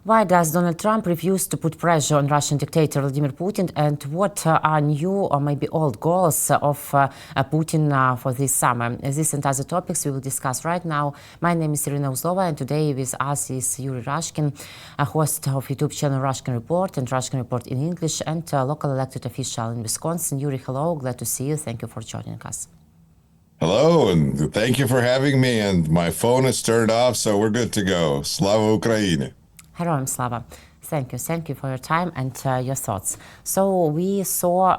Why does Donald Trump refuse to put pressure on Russian dictator Vladimir Putin, and what are new or maybe old goals of Putin for this summer? This and other topics we will discuss right now. My name is Irina Uzlova, and today with us is Yuri Rashkin, a host of YouTube channel RashkinReport and RashkinReport in English, and a local elected official in Wisconsin. Yuri, hello, glad to see you. Thank you for joining us. Hello, and thank you for having me. And my phone is turned off, so we're good to go. Slava Ukraine. Heroям Slava. Thank you for your time and your thoughts. So we saw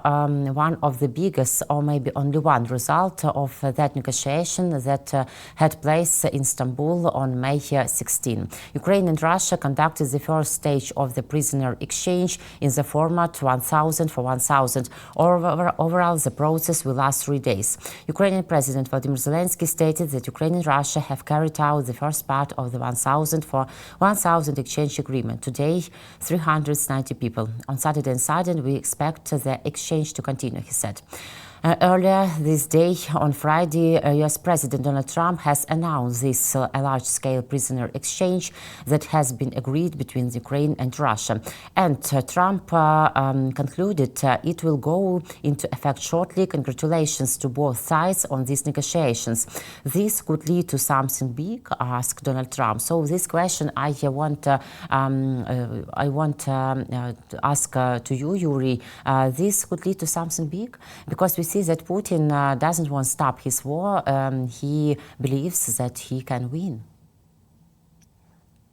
one of the biggest, or maybe only one, result of that negotiation that had place in Istanbul on May 16. Ukraine and Russia conducted the first stage of the prisoner exchange in the format 1,000 for 1,000. Overall, the process will last 3 days. Ukrainian President Vladimir Zelensky stated that Ukraine and Russia have carried out the first part of the 1,000 for 1,000 exchange agreement. Today, 390 people. On Saturday and Sunday, we expect the exchange to continue, he said. Earlier this day, on Friday, US President Donald Trump has announced this a large-scale prisoner exchange that has been agreed between Ukraine and Russia. And Trump concluded it will go into effect shortly. Congratulations to both sides on these negotiations. This could lead to something big, asked Donald Trump. So this question I want to ask to you, Yuri. This could lead to something big because we see that Putin doesn't want to stop his war. He believes that he can win.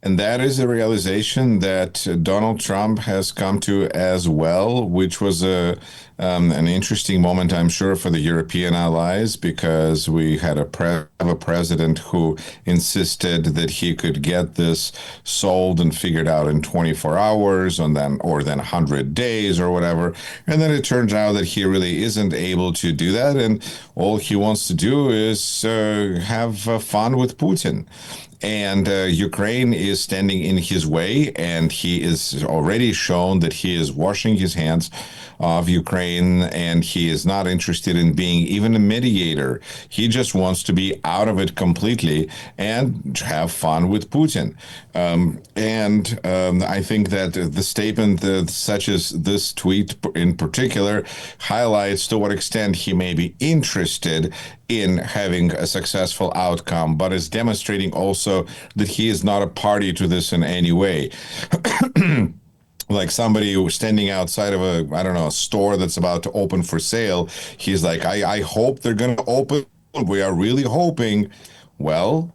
And that is a realization that Donald Trump has come to as well, which was an interesting moment, I'm sure, for the European allies, because we had a president who insisted that he could get this solved and figured out in 24 hours or then 100 days or whatever. And then it turns out that he really isn't able to do that. And all he wants to do is have fun with Putin. And Ukraine is standing in his way, and he is already shown that he is washing his hands of Ukraine, and he is not interested in being even a mediator. He just wants to be out of it completely and have fun with Putin. I think that the statement, such as this tweet in particular, highlights to what extent he may be interested in having a successful outcome, but is demonstrating also that he is not a party to this in any way. Like somebody who was standing outside of a store that's about to open for sale. He's like, I hope they're going to open. We are really hoping. Well,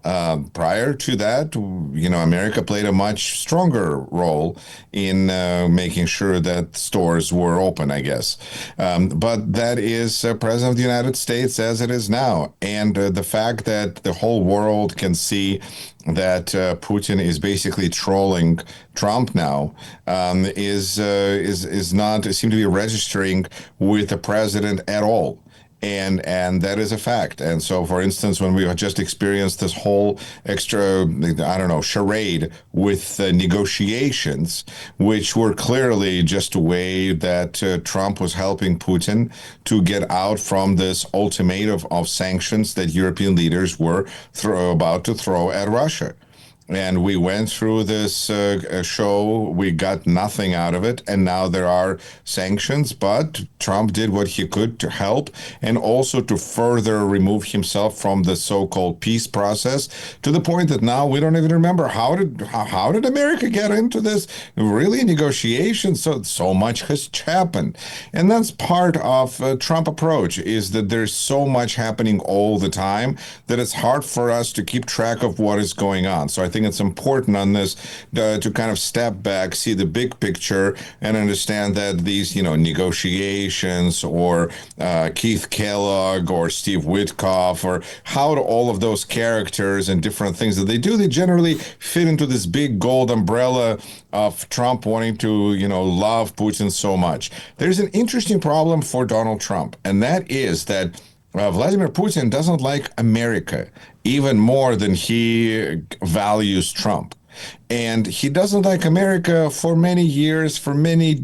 prior to that, America played a much stronger role in making sure that stores were open, I guess. But that is President of the United States as it is now. And the fact that the whole world can see that Putin is basically trolling Trump now is not seem to be registering with the president at all. And that is a fact. And so, for instance, when we just experienced this whole extra, charade with negotiations, which were clearly just a way that Trump was helping Putin to get out from this ultimatum of sanctions that European leaders were about to throw at Russia. And we went through this show, we got nothing out of it, and now there are sanctions, but Trump did what he could to help and also to further remove himself from the so-called peace process, to the point that now we don't even remember how did America get into this really negotiation. So much has happened. And that's part of Trump approach, is that there's so much happening all the time that it's hard for us to keep track of what is going on. So I think it's important on this to kind of step back, see the big picture, and understand that these, negotiations or Keith Kellogg or Steve Witkoff or how do all of those characters and different things that they do, they generally fit into this big gold umbrella of Trump wanting to, love Putin so much. There's an interesting problem for Donald Trump, and that is that Vladimir Putin doesn't like America even more than he values Trump. And he doesn't like America for many years, for many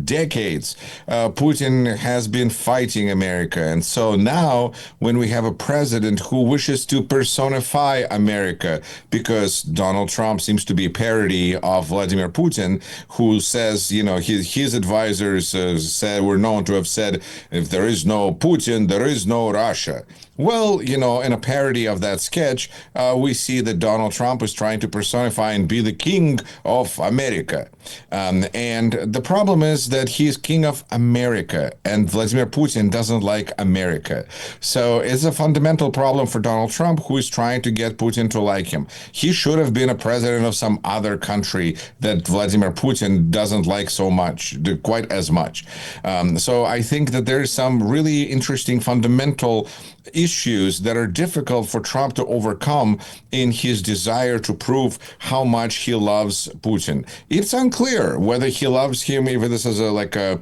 decades, Putin has been fighting America. And so now, when we have a president who wishes to personify America, because Donald Trump seems to be a parody of Vladimir Putin, who says, his advisors were known to have said, if there is no Putin, there is no Russia. Well, in a parody of that sketch, we see that Donald Trump is trying to personify and be the king of America. And the problem is that he's king of America, and Vladimir Putin doesn't like America. So it's a fundamental problem for Donald Trump, who is trying to get Putin to like him. He should have been a president of some other country that Vladimir Putin doesn't like so much, quite as much. So I think that there's some really interesting fundamental issues that are difficult for Trump to overcome in his desire to prove how much he loves Putin. It's unclear whether he loves him, if this is a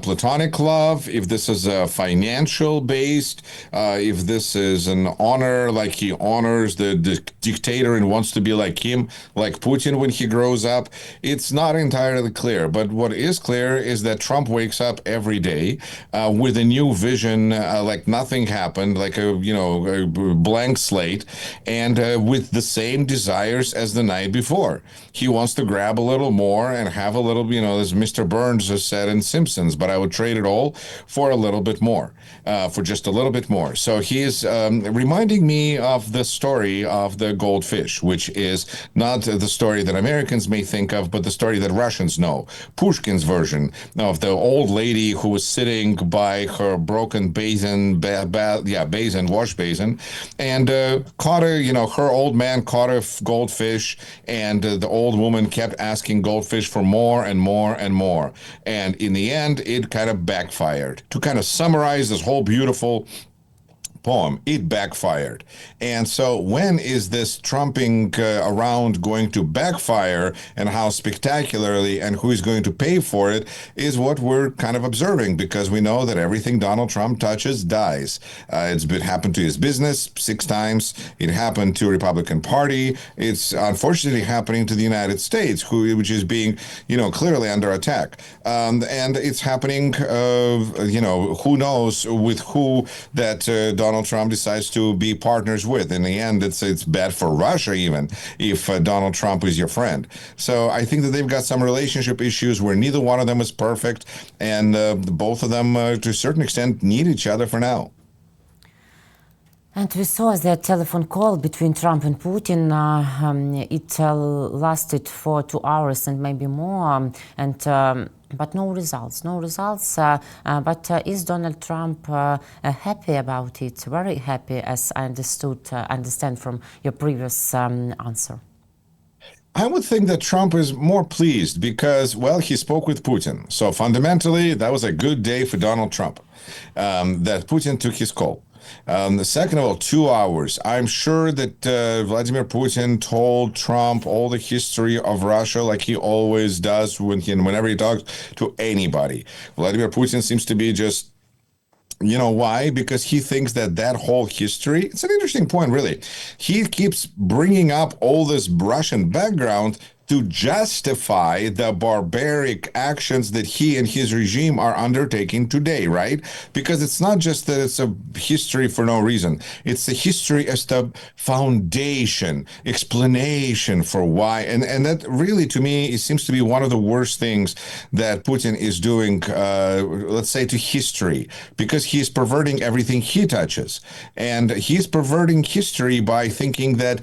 platonic love, if this is a financial based, if this is an honor, like he honors the dictator and wants to be like him, like Putin when he grows up. It's not entirely clear. But what is clear is that Trump wakes up every day with a new vision, like nothing happened, like a blank slate, and with the same desires as the night before. He wants to grab a little more and have a little, as Mr. Burns has said in Simpsons, but I would trade it all for a little bit more, for just a little bit more. So he is reminding me of the story of the goldfish, which is not the story that Americans may think of, but the story that Russians know. Pushkin's version of the old lady who was sitting by her broken wash basin, and caught her old man caught a goldfish, and the old woman kept asking goldfish for more and more and more. And in the end, it kind of backfired. To kind of summarize this whole beautiful poem, it backfired. And so when is this trumping around going to backfire, and how spectacularly, and who is going to pay for it, is what we're kind of observing, because we know that everything Donald Trump touches dies. It's been happened to his business 6 times. It happened to Republican Party. It's unfortunately happening to the United States, which is being, clearly under attack. And it's happening, who knows with who that Donald Trump decides to be partners with. In the end, it's bad for Russia, even if Donald Trump is your friend. So I think that they've got some relationship issues where neither one of them is perfect, and both of them, to a certain extent, need each other for now. And we saw that telephone call between Trump and Putin. It lasted for 2 hours and maybe more, but no results. But is Donald Trump happy about it? Very happy, as I understand from your previous answer. I would think that Trump is more pleased because, well, he spoke with Putin. So fundamentally, that was a good day for Donald Trump, that Putin took his call. Second of all, 2 hours. I'm sure that Vladimir Putin told Trump all the history of Russia, like he always does whenever he talks to anybody. Vladimir Putin seems to be just, why? Because he thinks that whole history, it's an interesting point, really. He keeps bringing up all this Russian background to justify the barbaric actions that he and his regime are undertaking today, right? Because it's not just that it's a history for no reason. It's a history as the foundation, explanation for why. And that really, to me, it seems to be one of the worst things that Putin is doing, let's say, to history, because he's perverting everything he touches. And he's perverting history by thinking that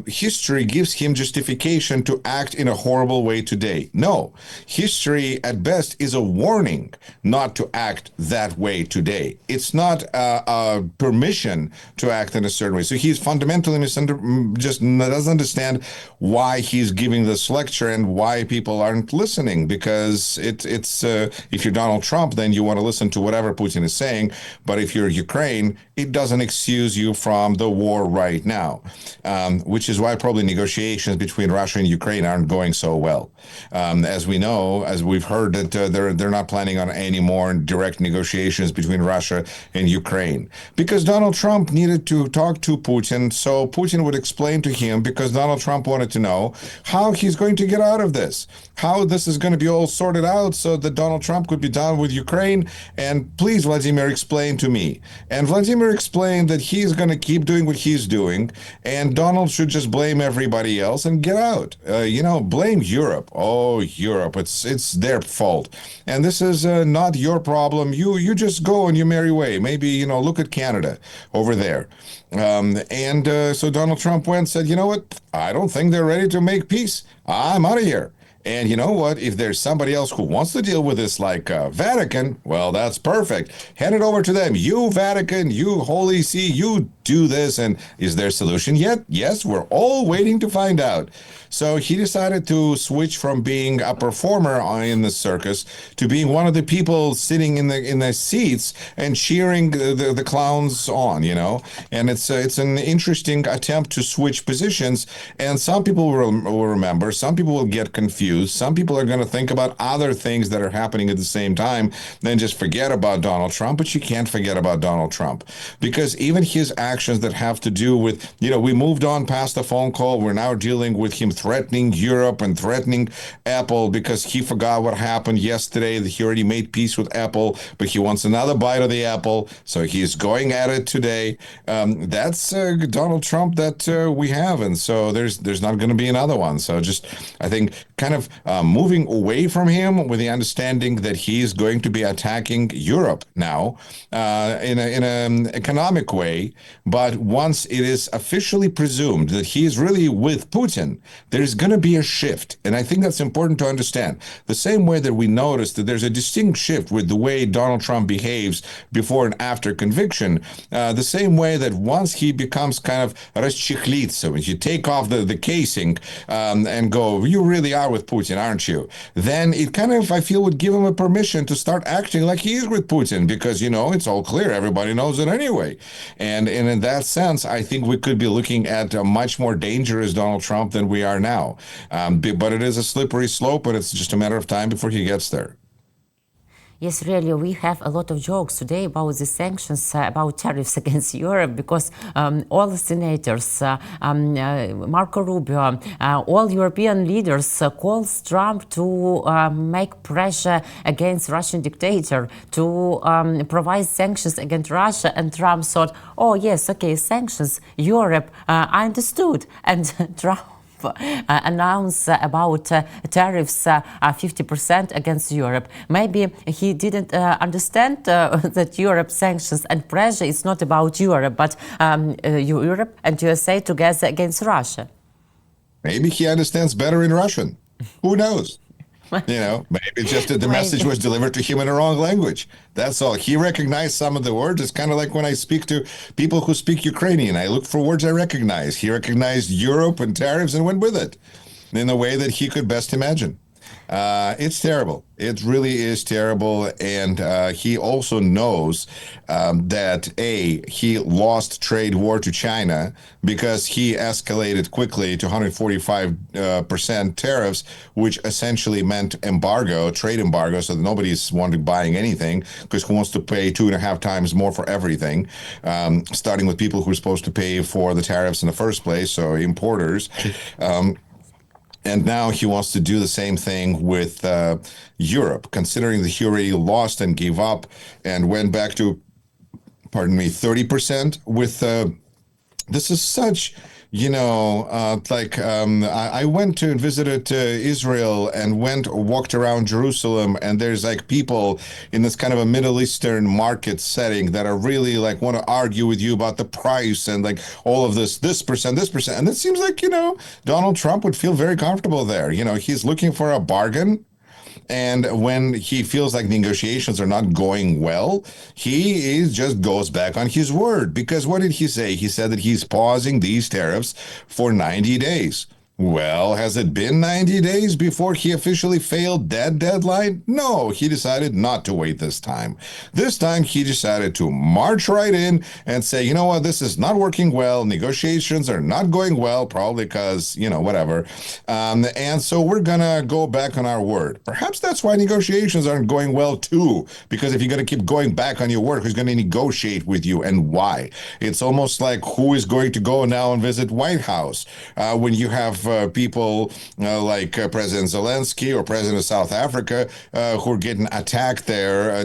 history gives him justification to act in a horrible way today. No, history at best is a warning not to act that way today. It's not a permission to act in a certain way. So he's fundamentally just doesn't understand why he's giving this lecture and why people aren't listening, because it's if you're Donald Trump, then you want to listen to whatever Putin is saying. But if you're Ukraine, it doesn't excuse you from the war right now, which is why probably negotiations between Russia and Ukraine Ukraine aren't going so well. As we know, as we've heard, that they're not planning on any more direct negotiations between Russia and Ukraine because Donald Trump needed to talk to Putin, so Putin would explain to him, because Donald Trump wanted to know how he's going to get out of this, how this is going to be all sorted out so that Donald Trump could be done with Ukraine. And please, Vladimir, explain to me. And Vladimir explained that he's going to keep doing what he's doing, and Donald should just blame everybody else and get out. Blame Europe. Oh, Europe, it's their fault. And this is not your problem. You just go on your merry way. Maybe, look at Canada over there. So Donald Trump went and said, you know what? I don't think they're ready to make peace. I'm out of here. And you know what? If there's somebody else who wants to deal with this, like Vatican, well, that's perfect. Hand it over to them. You, Vatican, you, Holy See, you do this. And is there a solution yet? Yes, we're all waiting to find out. So he decided to switch from being a performer in the circus to being one of the people sitting in the seats and cheering the clowns on, And it's an interesting attempt to switch positions. And some people will remember, some people will get confused. Some people are going to think about other things that are happening at the same time, then just forget about Donald Trump. But you can't forget about Donald Trump, because even his actions that have to do with, we moved on past the phone call. We're now dealing with him threatening Europe and threatening Apple because he forgot what happened yesterday, that he already made peace with Apple, but he wants another bite of the apple, so he's going at it today. That's Donald Trump that we have, and so there's not going to be another one. So just, I think, kind of moving away from him with the understanding that he's going to be attacking Europe now in an economic way, but once it is officially presumed that he is really with Putin, there's going to be a shift. And I think that's important to understand. The same way that we noticed that there's a distinct shift with the way Donald Trump behaves before and after conviction, the same way that once he becomes kind of расчехлится, when you take off the casing and go, you really are with Putin, aren't you? Then it kind of, I feel, would give him a permission to start acting like he is with Putin, because, it's all clear. Everybody knows it anyway. And in that sense, I think we could be looking at a much more dangerous Donald Trump than we are now. But it is a slippery slope, and it's just a matter of time before he gets there. Yes, really, we have a lot of jokes today about the sanctions, about tariffs against Europe, because all the senators, Marco Rubio, all European leaders calls Trump to make pressure against Russian dictator, to provide sanctions against Russia. And Trump thought, oh, yes, okay, sanctions, Europe, I understood. And Trump announce about tariffs 50% against Europe. Maybe he didn't understand that Europe sanctions and pressure is not about Europe, but Europe and USA together against Russia. Maybe he understands better in Russian. Who knows? Maybe just that the message was delivered to him in the wrong language. That's all. He recognized some of the words. It's kind of like when I speak to people who speak Ukrainian. I look for words I recognize. He recognized Europe and tariffs and went with it in the way that he could best imagine. It's terrible. It really is terrible. And he also knows that, he lost trade war to China because he escalated quickly to 145% tariffs, which essentially meant trade embargo, so that nobody's wanting buying anything because who wants to pay 2.5 times more for everything, starting with people who are supposed to pay for the tariffs in the first place, so importers. And now he wants to do the same thing with Europe, considering that he already lost and gave up and went back to, 30% with, this is such, I went to and visited Israel and walked around Jerusalem, and there's people in this kind of a Middle Eastern market setting that are really want to argue with you about the price and all of this percent. And it seems like, Donald Trump would feel very comfortable there. He's looking for a bargain. And when he feels like negotiations are not going well, he just goes back on his word. Because what did he say? He said that he's pausing these tariffs for 90 days. Well, has it been 90 days before he officially failed that deadline? No, he decided not to wait this time. This time, he decided to march right in and say, you know what, this is not working well. Negotiations are not going well, probably because, whatever. And so we're going to go back on our word. Perhaps that's why negotiations aren't going well, too, because if you're going to keep going back on your word, who's going to negotiate with you and why? It's almost like who is going to go now and visit White House when you have people like President Zelensky or President of South Africa who are getting attacked there,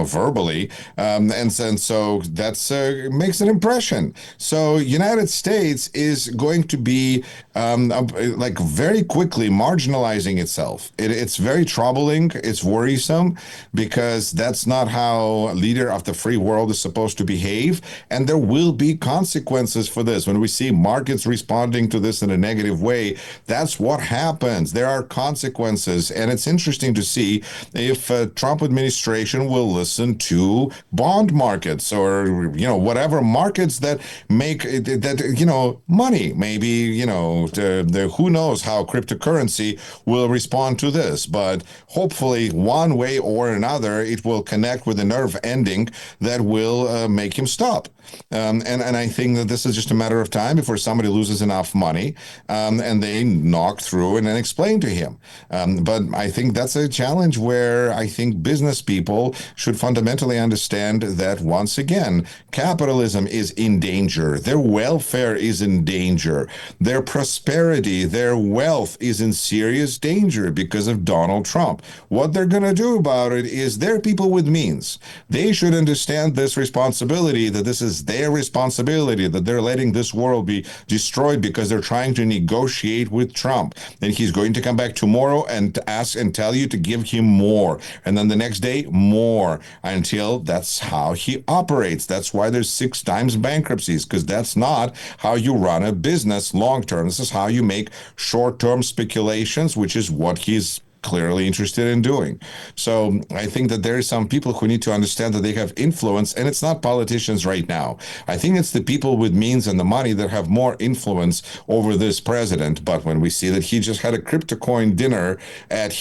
verbally, and so that's makes an impression. So United States is going to be like very quickly marginalizing itself. It's very troubling. It's worrisome because that's not how a leader of the free world is supposed to behave, and there will be consequences for this. When we see markets responding to this in a negative way, that's what happens. There are consequences, and it's interesting to see if Trump administration will listen to bond markets or whatever markets that make that money. Maybe who knows how cryptocurrency will respond to this, but hopefully one way or another it will connect with a nerve ending that will make him stop. And I think that this is just a matter of time before somebody loses enough money and they knock through and then explain to him. But I think that's a challenge where I think business people should fundamentally understand that, once again, capitalism is in danger. Their welfare is in danger. Their prosperity, their wealth is in serious danger because of Donald Trump. What they're going to do about it is they're people with means. They should understand this responsibility, that this is their responsibility, that they're letting this world be destroyed because they're trying to negotiate with Trump. And he's going to come back tomorrow and ask and tell you to give him more. And then the next day, more, until that's how he operates. That's why there's 6 times bankruptcies, because that's not how you run a business long term. This is how you make short-term speculations, which is what he's clearly interested in doing. So I think that there are some people who need to understand that they have influence, and it's not politicians right now. I think it's the people with means and the money that have more influence over this president. But when we see that he just had a crypto coin dinner at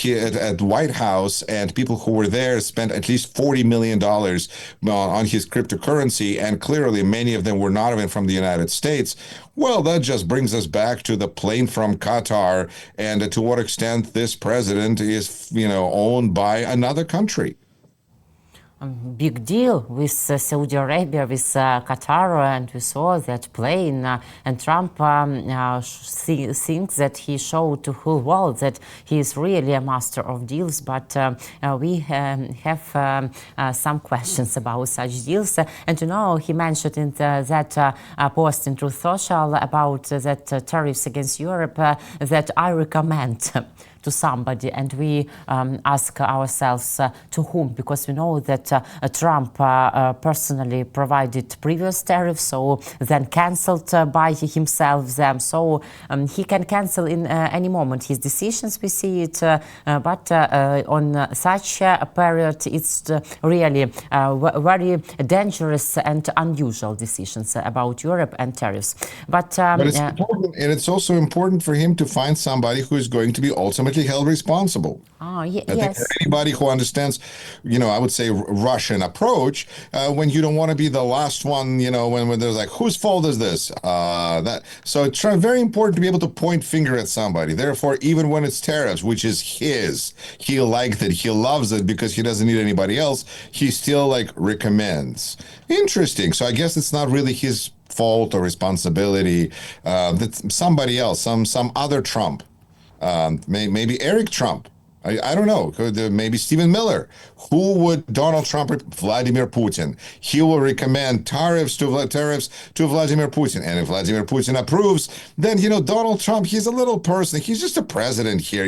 White House, and people who were there spent at least $40 million on his cryptocurrency, and clearly many of them were not even from the United States, well, that just brings us back to the plane from Qatar and to what extent this president is, owned by another country. Big deal with Saudi Arabia, with Qatar, and we saw that plane. And Trump thinks that he showed to whole world that he is really a master of deals. But we have some questions about such deals. And he mentioned in that post in Truth Social about that tariffs against Europe that I recommend to somebody, and we ask ourselves to whom, because we know that Trump personally provided previous tariffs, so then cancelled by himself them, so he can cancel in any moment his decisions. We see it, but on such a period it's really very dangerous and unusual decisions about Europe and tariffs. But it's important, and it's also important for him to find somebody who is going to be ultimately held responsible. I think anybody who understands, I would say Russian approach, when you don't want to be the last one, when there's like, whose fault is this? So it's very important to be able to point finger at somebody. Therefore, even when it's tariffs, which is his, he liked it, he loves it because he doesn't need anybody else, he still recommends. Interesting. So I guess it's not really his fault or responsibility. That's somebody else, some other Trump. Maybe Eric Trump. I don't know. Maybe Stephen Miller. Who would Donald Trump? Vladimir Putin. He will recommend tariffs to Vladimir Putin. And if Vladimir Putin approves, then, Donald Trump, he's a little person. He's just a president here,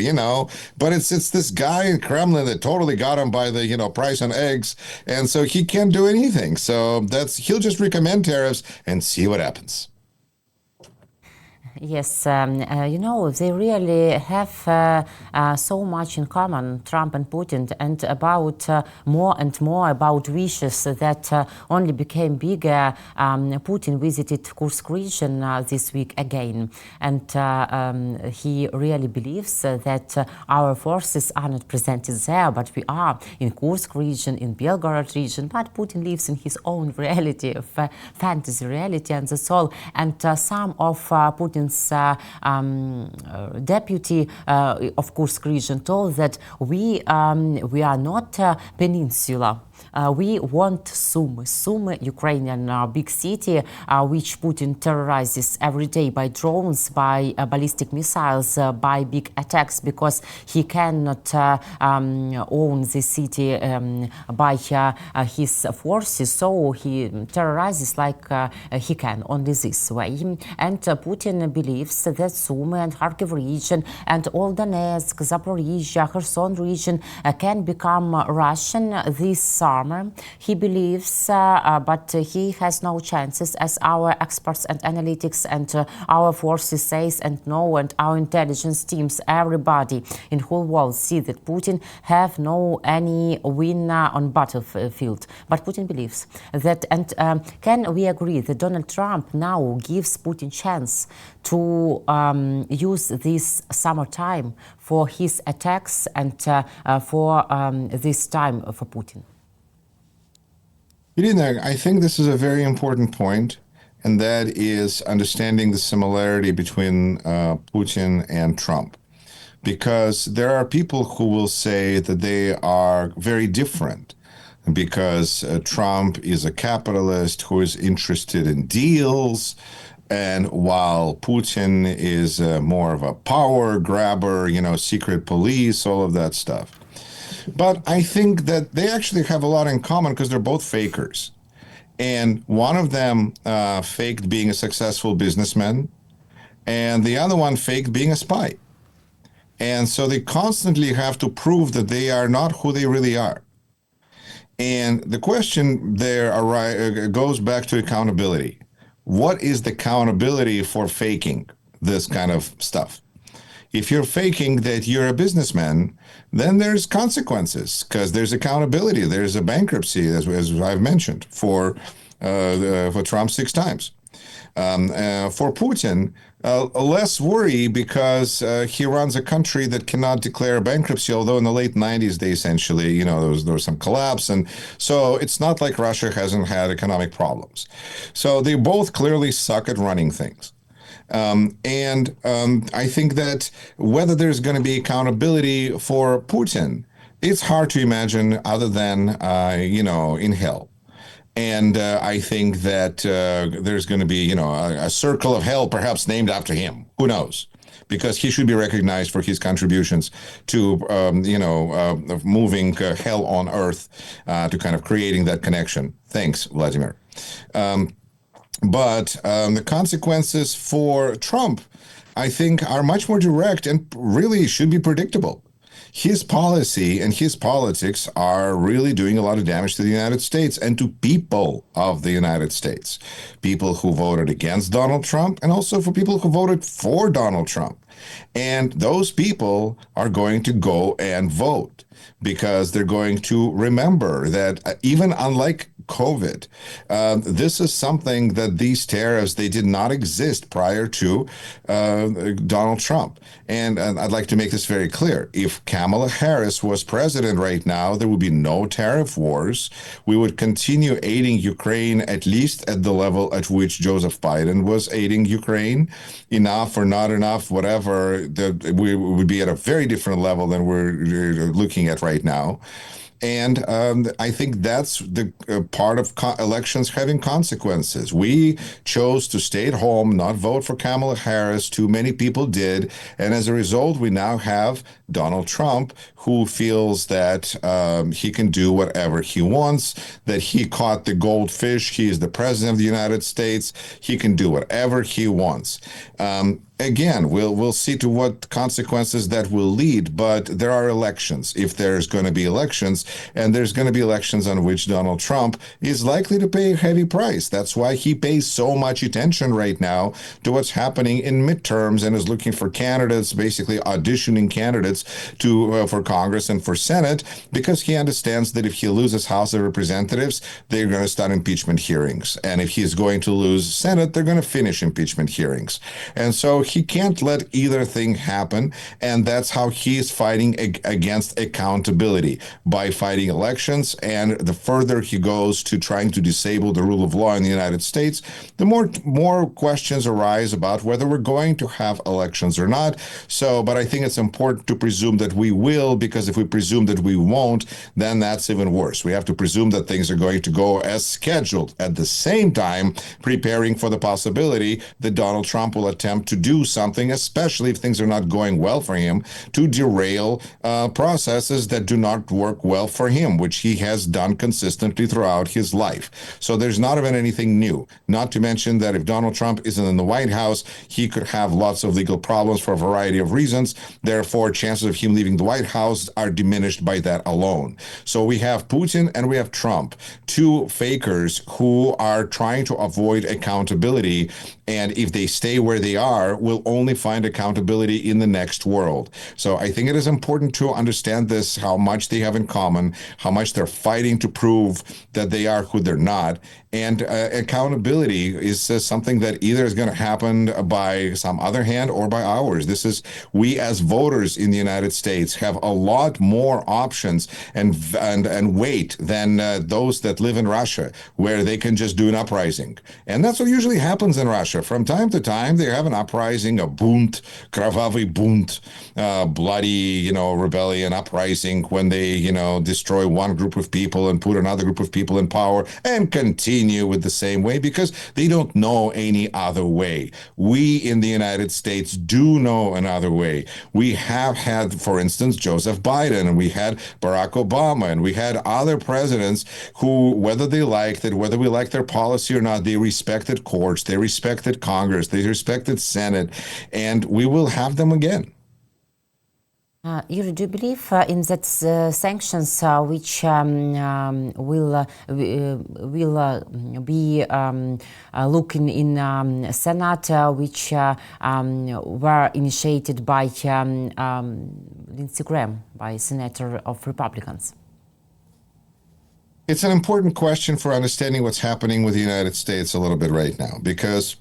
But it's this guy in Kremlin that totally got him by the, price on eggs. And so he can't do anything. So he'll just recommend tariffs and see what happens. Yes, they really have so much in common, Trump and Putin, and about more and more about wishes that only became bigger. Putin visited Kursk region this week again, and he really believes that our forces are not presented there, but we are in Kursk region, in Belgorod region, but Putin lives in his own reality, of fantasy reality, and that's all. And some of Putin's deputy of Kursk region told that we are not peninsula. We want Sumy, Ukrainian big city, which Putin terrorizes every day by drones, by ballistic missiles, by big attacks, because he cannot own the city by his forces, so he terrorizes like he can, only this way. And Putin believes that Sumy and Kharkiv region and all Donetsk, Zaporizhia, Kherson region can become Russian this summer. He believes, but he has no chances, as our experts and analytics and our forces says and know, and our intelligence teams, everybody in whole world see that Putin have no any win on battlefield. But Putin believes that, and can we agree that Donald Trump now gives Putin chance to use this summertime for his attacks and for this time for Putin? Irina, I think this is a very important point, and that is understanding the similarity between Putin and Trump. Because there are people who will say that they are very different, because Trump is a capitalist who is interested in deals, and while Putin is more of a power grabber, secret police, all of that stuff. But I think that they actually have a lot in common because they're both fakers. And one of them faked being a successful businessman, and the other one faked being a spy. And so they constantly have to prove that they are not who they really are. And the question there goes back to accountability. What is the accountability for faking this kind of stuff? If you're faking that you're a businessman, then there's consequences, because there's accountability. There's a bankruptcy, as I've mentioned, for Trump 6 times. For Putin, less worry, because he runs a country that cannot declare bankruptcy, although in the late 90s, they essentially, there was some collapse. And so it's not like Russia hasn't had economic problems. So they both clearly suck at running things. I think that whether there's going to be accountability for Putin, it's hard to imagine other than, in hell. And I think that there's going to be, a circle of hell, perhaps named after him. Who knows? Because he should be recognized for his contributions to, moving hell on earth, to kind of creating that connection. Thanks, Vladimir. But the consequences for Trump, I think, are much more direct and really should be predictable. His policy and his politics are really doing a lot of damage to the United States and to people of the United States. People who voted against Donald Trump, and also for people who voted for Donald Trump. And those people are going to go and vote, because they're going to remember that even unlike COVID, this is something that these tariffs, they did not exist prior to Donald Trump. And I'd like to make this very clear. If Kamala Harris was president right now, there would be no tariff wars. We would continue aiding Ukraine, at least at the level at which Joseph Biden was aiding Ukraine. Enough or not enough, whatever, we would be at a very different level than we're looking at right now. And I think that's the part of elections having consequences. We chose to stay at home, not vote for Kamala Harris. Too many people did. And as a result, we now have Donald Trump, who feels that he can do whatever he wants, that he caught the goldfish. He is the president of the United States. He can do whatever he wants. again, we'll see to what consequences that will lead, but there are elections. If there's going to be elections, and there's going to be elections on which Donald Trump is likely to pay a heavy price. That's why he pays so much attention right now to what's happening in midterms and is looking for candidates, basically auditioning candidates to for Congress and for Senate, because he understands that if he loses House of Representatives, they're going to start impeachment hearings. And if he's going to lose Senate, they're going to finish impeachment hearings. And so he can't let either thing happen, and that's how he is fighting against accountability, by fighting elections. And the further he goes to trying to disable the rule of law in the United States, the more questions arise about whether we're going to have elections or not. So, but I think it's important to presume that we will, because if we presume that we won't, then that's even worse. We have to presume that things are going to go as scheduled. At the same time, preparing for the possibility that Donald Trump will attempt to do something, especially if things are not going well for him, to derail processes that do not work well for him, which he has done consistently throughout his life. So there's not even anything new. Not to mention that if Donald Trump isn't in the White House, he could have lots of legal problems for a variety of reasons. Therefore, chances of him leaving the White House are diminished by that alone. So we have Putin and we have Trump, two fakers who are trying to avoid accountability. And if they stay where they are, will only find accountability in the next world. So I think it is important to understand this, how much they have in common, how much they're fighting to prove that they are who they're not. And accountability is something that either is going to happen by some other hand or by ours. This is, we as voters in the United States have a lot more options and weight than those that live in Russia, where they can just do an uprising. And that's what usually happens in Russia. From time to time, they have an uprising, a bunt, krvavy bunt, bloody, rebellion, uprising, when they, destroy one group of people and put another group of people in power and continue with the same way, because they don't know any other way. We in the United States do know another way. We have had, for instance, Joseph Biden, and we had Barack Obama, and we had other presidents who, whether they liked it, whether we liked their policy or not, they respected courts, they respected Congress, they respected Senate, and we will have them again. Yuri, do you believe in that sanctions which will be looking in Senate, which were initiated by Lindsey Graham, by Senator of Republicans? It's an important question for understanding what's happening with the United States a little bit right now, because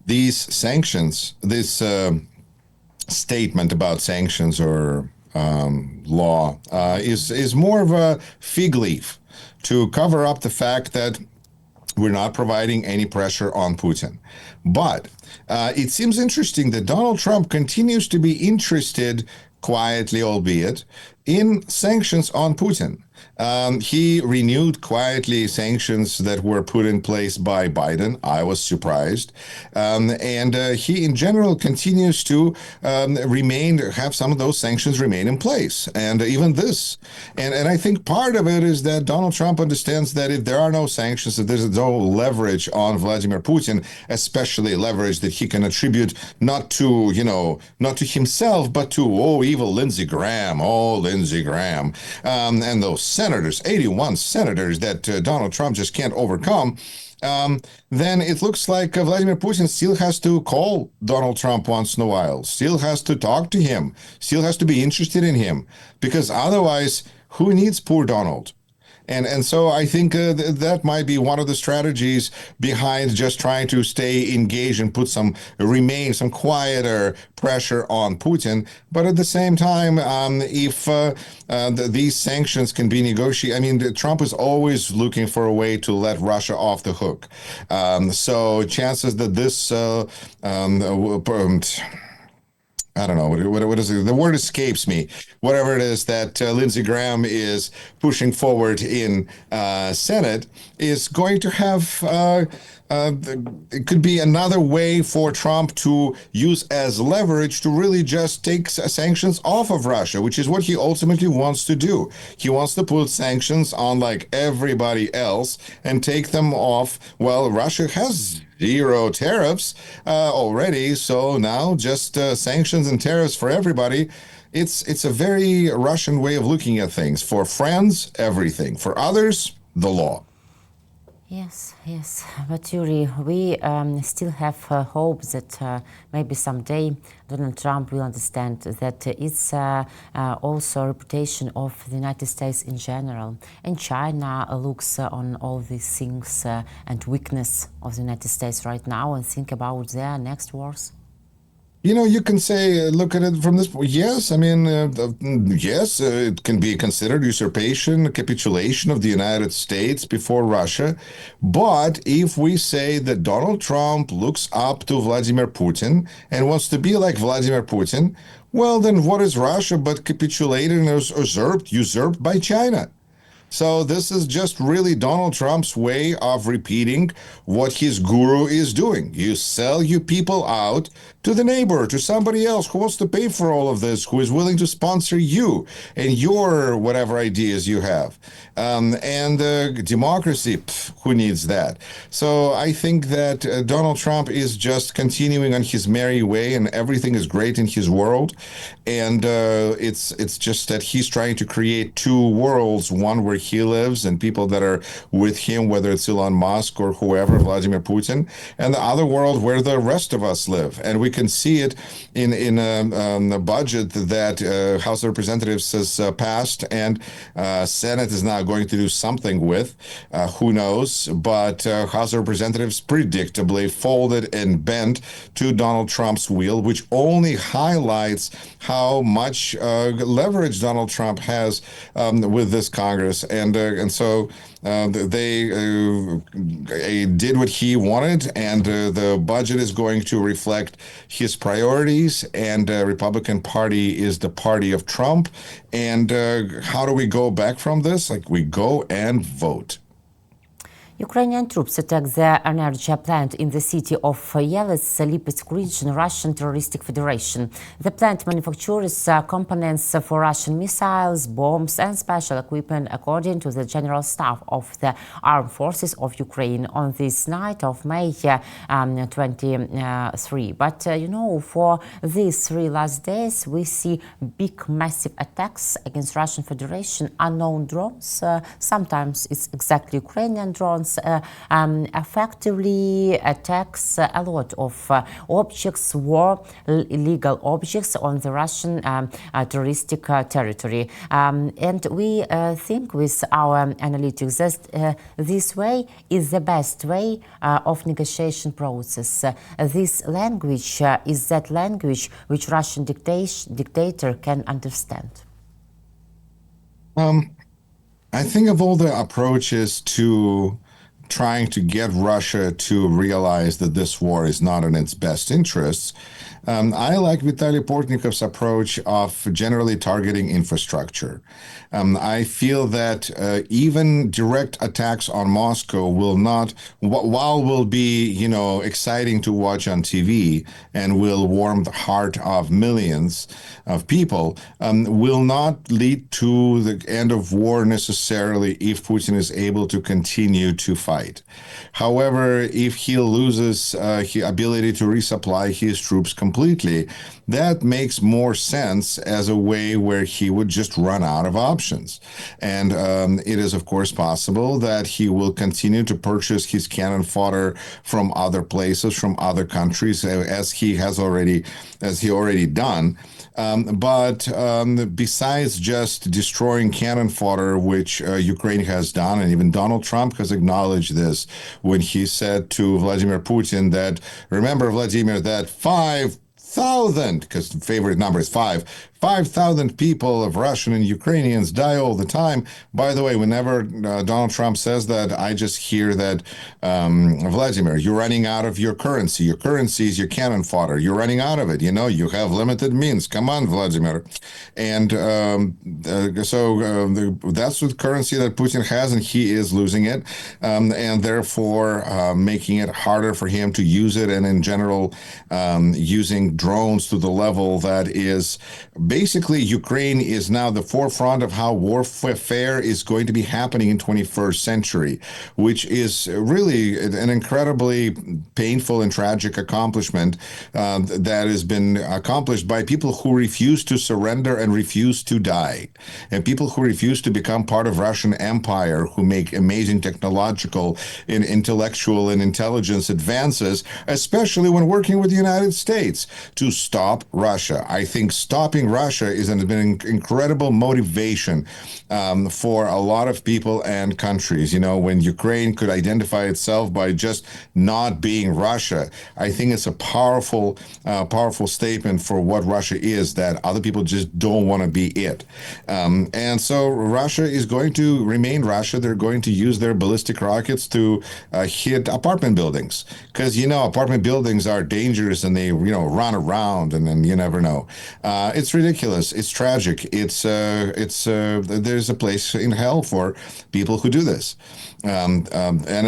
these sanctions, this statement about sanctions or law is more of a fig leaf to cover up the fact that we're not providing any pressure on Putin. But it seems interesting that Donald Trump continues to be interested, quietly albeit, in sanctions on Putin. He renewed quietly sanctions that were put in place by Biden. I was surprised. And he, in general, continues to have some of those sanctions remain in place. And even this. And I think part of it is that Donald Trump understands that if there are no sanctions, that there's no leverage on Vladimir Putin, especially leverage that he can attribute not to, not to himself, but to, evil Lindsey Graham, Lindsey Graham, and those senators, 81 senators that Donald Trump just can't overcome, then it looks like Vladimir Putin still has to call Donald Trump once in a while, still has to talk to him, still has to be interested in him, because otherwise, who needs poor Donald? And so I think that might be one of the strategies behind just trying to stay engaged and put some quieter pressure on Putin. But at the same time, if these sanctions can be negotiated, Trump is always looking for a way to let Russia off the hook. So chances that this I don't know, what is it? The word escapes me. Whatever it is that Lindsey Graham is pushing forward in Senate is going to have, it could be another way for Trump to use as leverage to really just take sanctions off of Russia, which is what he ultimately wants to do. He wants to put sanctions on like everybody else and take them off. Well, Russia has zero tariffs already. So now just sanctions and tariffs for everybody. It's a very Russian way of looking at things. For friends, everything. For others, the law. Yes, yes. But Yuri, we still have hope that maybe someday Donald Trump will understand that it's also a reputation of the United States in general. And China looks on all these things and weakness of the United States right now and think about their next wars. You can say, look at it from this. Yes, I mean, yes, it can be considered usurpation, capitulation of the United States before Russia. But if we say that Donald Trump looks up to Vladimir Putin and wants to be like Vladimir Putin, well, then what is Russia but capitulated and usurped by China? So this is just really Donald Trump's way of repeating what his guru is doing. You sell your people out to the neighbor, to somebody else who wants to pay for all of this, who is willing to sponsor you and your whatever ideas you have. And democracy, who needs that? So I think that Donald Trump is just continuing on his merry way, and everything is great in his world. And it's just that he's trying to create two worlds, one where he lives and people that are with him, whether it's Elon Musk or whoever, Vladimir Putin, and the other world where the rest of us live. And we can see it in the budget that House of Representatives has passed, and Senate is now going to do something with. Who knows? But House of Representatives predictably folded and bent to Donald Trump's will, which only highlights how much leverage Donald Trump has with this Congress. And so they did what he wanted, and the budget is going to reflect his priorities, and Republican Party is the party of Trump. And how do we go back from this? Like, we go and vote. Ukrainian troops attacked the energy plant in the city of Yelets, Lipetsk region, Russian Terroristic Federation. The plant manufactures components for Russian missiles, bombs, and special equipment, according to the General Staff of the Armed Forces of Ukraine on this night of May 23. But, for these 3 last days, we see big, massive attacks against Russian Federation, unknown drones. Sometimes it's exactly Ukrainian drones. Effectively attacks a lot of objects, illegal objects on the Russian terroristic territory. And we think with our analytics that this way is the best way of negotiation process. This language is that language which Russian dictator can understand. I think of all the approaches to trying to get Russia to realize that this war is not in its best interests, I like Vitaly Portnikov's approach of generally targeting infrastructure. I feel that even direct attacks on Moscow will be, exciting to watch on TV and will warm the heart of millions of people, will not lead to the end of war necessarily if Putin is able to continue to fight. However, if he loses his ability to resupply his troops completely, that makes more sense as a way where he would just run out of options. And it is, of course, possible that he will continue to purchase his cannon fodder from other places, from other countries, as he already done. But besides just destroying cannon fodder, which Ukraine has done, and even Donald Trump has acknowledged this when he said to Vladimir Putin that, remember, Vladimir, that 5,000, because the favorite number is 5,000 people of Russian and Ukrainians die all the time. By the way, whenever Donald Trump says that, I just hear that, Vladimir, you're running out of your currency. Your currency is your cannon fodder. You're running out of it. You have limited means. Come on, Vladimir. And that's the currency that Putin has, and he is losing it, and therefore making it harder for him to use it, and in general, using drones to the level that is basically, Ukraine is now the forefront of how warfare is going to be happening in 21st century, which is really an incredibly painful and tragic accomplishment that has been accomplished by people who refuse to surrender and refuse to die, and people who refuse to become part of Russian empire, who make amazing technological and intellectual and intelligence advances, especially when working with the United States to stop Russia. I think stopping Russia is an incredible motivation for a lot of people and countries. You know, when Ukraine could identify itself by just not being Russia, I think it's a powerful statement for what Russia is, that other people just don't want to be it. And so Russia is going to remain Russia. They're going to use their ballistic rockets to hit apartment buildings, because, you know, apartment buildings are dangerous and they, you know, run around, and then you never know. It's ridiculous. It's tragic. There's a place in hell for people who do this. And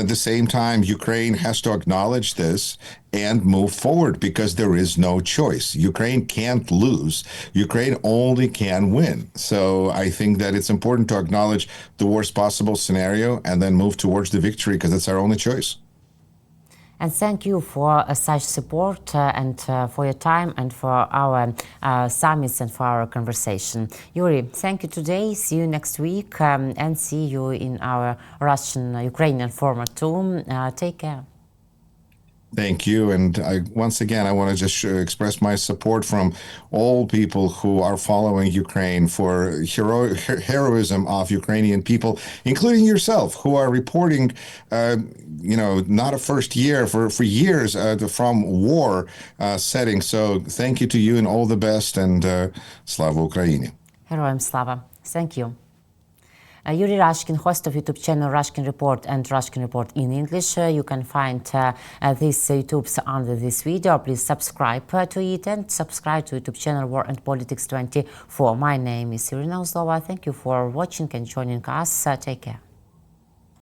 at the same time, Ukraine has to acknowledge this and move forward, because there is no choice. Ukraine can't lose. Ukraine only can win. So I think that it's important to acknowledge the worst possible scenario and then move towards the victory, because it's our only choice. And thank you for such support and for your time and for our summits and for our conversation. Yuri, thank you today. See you next week and see you in our Russian-Ukrainian format too. Take care. Thank you. And once again, I want to just express my support from all people who are following Ukraine, for heroism of Ukrainian people, including yourself, who are reporting, not a first year, for years from war setting. So thank you to you, and all the best, and Slava Ukraini. Heroям slava. Thank you. Yuri Rashkin, host of YouTube channel Rashkin Report and Rashkin Report in English. You can find these YouTubes under this video. Please subscribe to it and subscribe to YouTube channel War and Politics 24. My name is Irina Uzlova. Thank you for watching and joining us. Take care.